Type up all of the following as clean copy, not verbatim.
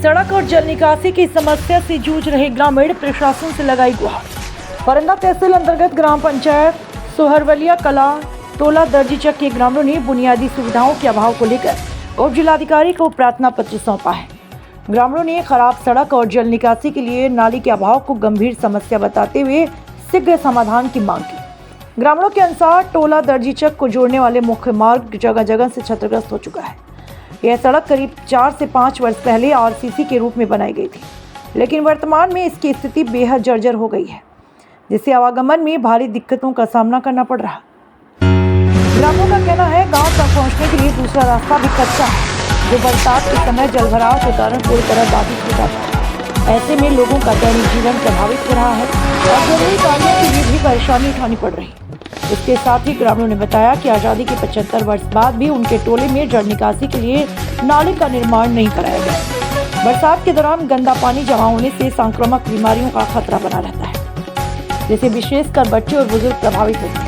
सड़क और जल निकासी की समस्या से जूझ रहे ग्रामीण प्रशासन से लगाई गुहार। परंदा तहसील अंतर्गत ग्राम पंचायत सोहरवलिया कला टोला दर्जीचक के ग्रामीणों ने बुनियादी सुविधाओं के अभाव को लेकर उप जिलाधिकारी को प्रार्थना पत्र सौंपा है। ग्रामीणों ने खराब सड़क और जल निकासी के लिए नाली के अभाव को गंभीर समस्या बताते हुए शीघ्र समाधान की मांग की। ग्रामीणों के अनुसार टोला दर्जीचक को जोड़ने वाले मुख्य मार्ग जगह जगह से क्षतिग्रस्त हो चुका है। यह सड़क करीब 4 से 5 वर्ष पहले आरसीसी के रूप में बनाई गई थी, लेकिन वर्तमान में इसकी स्थिति बेहद जर्जर हो गई है, जिससे आवागमन में भारी दिक्कतों का सामना करना पड़ रहा। ग्रामीणों का कहना है गांव तक पहुंचने के लिए दूसरा रास्ता भी कच्चा है, जो बरसात के समय जलभराव के कारण पूरी तरह बाधित हो जाता है। ऐसे में लोगों का दैनिक जीवन प्रभावित हो रहा है और जरूरी कार्यों के लिए भी परेशानी उठानी पड़ रही है। इसके साथ ही ग्रामीणों ने बताया कि आज़ादी के 75 वर्ष बाद भी उनके टोले में जल निकासी के लिए नाले का निर्माण नहीं कराया गया। बरसात के दौरान गंदा पानी जमा होने से संक्रामक बीमारियों का खतरा बना रहता है, जिससे विशेषकर बच्चे और बुजुर्ग प्रभावित होते हैं।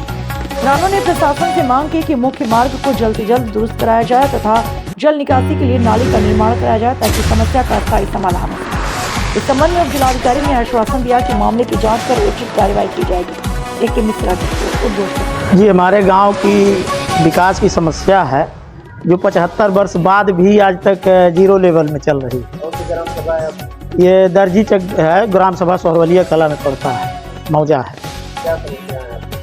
ग्रामीणों ने प्रशासन से मांग की कि मुख्य मार्ग को जल्द से जल्द दुरुस्त कराया जाए तथा जल निकासी के लिए नाले का निर्माण कराया जाए ताकि समस्या का स्थायी समाधान हो। इस संबंध में जिलाधिकारी ने आश्वासन दिया कि मामले की जाँच कर उचित कार्रवाई की जाएगी। जी, हमारे गांव की विकास की समस्या है जो 75 वर्ष बाद भी आज तक जीरो लेवल में चल रही है। ये दर्जीचक है, ग्राम सभा सोहरवलिया कला में पड़ता है, मौजा है।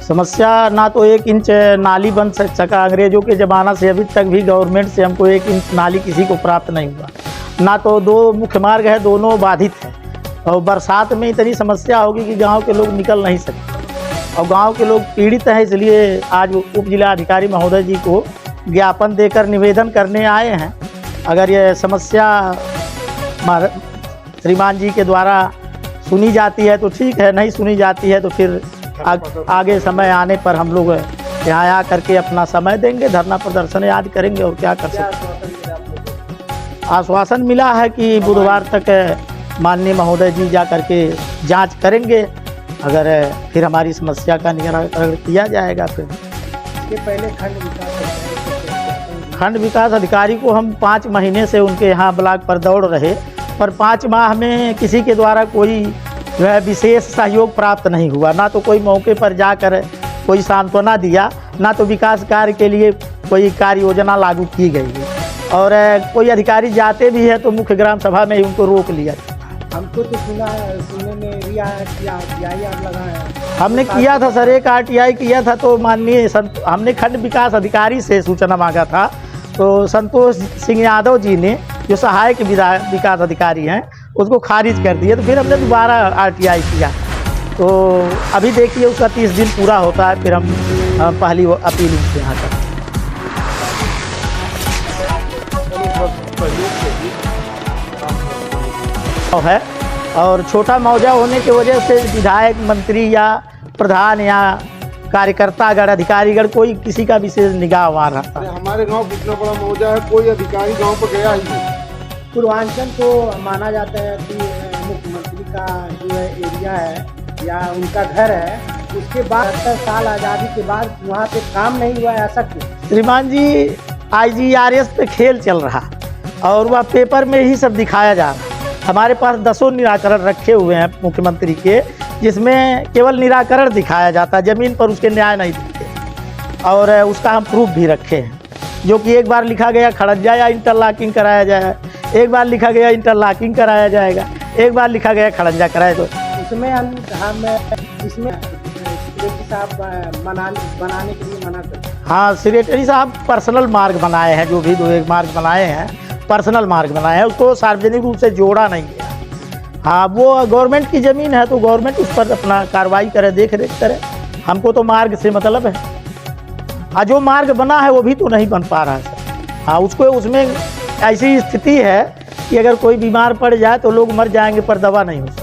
समस्या ना तो 1 इंच नाली बन सका, अंग्रेजों के ज़माना से अभी तक भी गवर्नमेंट से हमको 1 इंच नाली किसी को प्राप्त नहीं हुआ। ना तो 2 मुख्य मार्ग है, दोनों बाधित हैं और बरसात में इतनी समस्या होगी कि गाँव के लोग निकल नहीं सकते और गांव के लोग पीड़ित हैं। इसलिए आज उप जिलाधिकारी महोदय जी को ज्ञापन देकर निवेदन करने आए हैं। अगर ये समस्या श्रीमान जी के द्वारा सुनी जाती है तो ठीक है, नहीं सुनी जाती है तो फिर आगे समय आने पर हम लोग यहाँ आ करके अपना समय देंगे, धरना प्रदर्शन आदि करेंगे और क्या कर सकते हैं। आश्वासन मिला है कि बुधवार तक माननीय महोदय जी जा करके जाँच करेंगे, अगर फिर हमारी समस्या का निराकरण किया जाएगा। फिर इसके पहले खंड विकास अधिकारी को हम 5 महीने से उनके यहाँ ब्लॉक पर दौड़ रहे, पर 5 माह में किसी के द्वारा कोई विशेष सहयोग प्राप्त नहीं हुआ। ना तो कोई मौके पर जाकर कोई सांत्वना दिया, ना तो विकास कार्य के लिए कोई कार्य योजना लागू की गई है। और कोई अधिकारी जाते भी है तो मुख्य ग्राम सभा में ही उनको रोक लिया। हमको तो सुनने में भी आया कि RTI आप लगाए। हमने किया था सर, एक RTI किया था तो माननीय हमने खंड विकास अधिकारी से सूचना मांगा था, तो संतोष सिंह यादव जी ने जो सहायक विकास अधिकारी हैं उसको खारिज कर दिया। तो फिर हमने दोबारा RTI किया, तो अभी देखिए उसका 30 दिन पूरा होता है, फिर हम पहली अपील उनसे यहाँ कर है। और छोटा मौजा होने की वजह से विधायक, मंत्री या प्रधान या कार्यकर्तागण, अधिकारीगण कोई किसी का विशेष निगाह वहाँ रहता है। हमारे गांव कितना बड़ा मौजा है, कोई अधिकारी गांव पर गया ही नहीं। पूर्वांचल तो माना जाता है कि मुख्यमंत्री का जो है एरिया है या उनका घर है, उसके बाद 70 साल आज़ादी के बाद वहाँ पे काम नहीं हुआ, ऐसा क्यों? श्रीमान जी, IGRS पे खेल चल रहा और वह पेपर में ही सब दिखाया जा रहा है। हमारे पास 10 निराकरण रखे हुए हैं मुख्यमंत्री के, जिसमें केवल निराकरण दिखाया जाता है, ज़मीन पर उसके न्याय नहीं दिखते। और उसका हम प्रूफ भी रखे हैं, जो कि एक बार लिखा गया खड़ंजा या इंटरलॉकिंग कराया जाए, एक बार लिखा गया इंटरलॉकिंग कराया जाएगा, एक बार लिखा गया खड़ंजा कराया। तो उसमें हम इसमें साहब बनाने के लिए मना करते हैं। हाँ, सेक्रेटरी साहब पर्सनल मार्ग बनाए हैं, जो भी 2-1 मार्ग बनाए हैं, पर्सनल मार्ग बनाए हैं, उसको सार्वजनिक रूप से जोड़ा नहीं गया। हाँ, वो गवर्नमेंट की ज़मीन है तो गवर्नमेंट उस पर अपना कार्रवाई करे, देख रेख करे। हमको तो मार्ग से मतलब है। हाँ, जो मार्ग बना है वो भी तो नहीं बन पा रहा है सर। हाँ, उसमें ऐसी स्थिति है कि अगर कोई बीमार पड़ जाए तो लोग मर जाएंगे पर दवा नहीं हो सकती।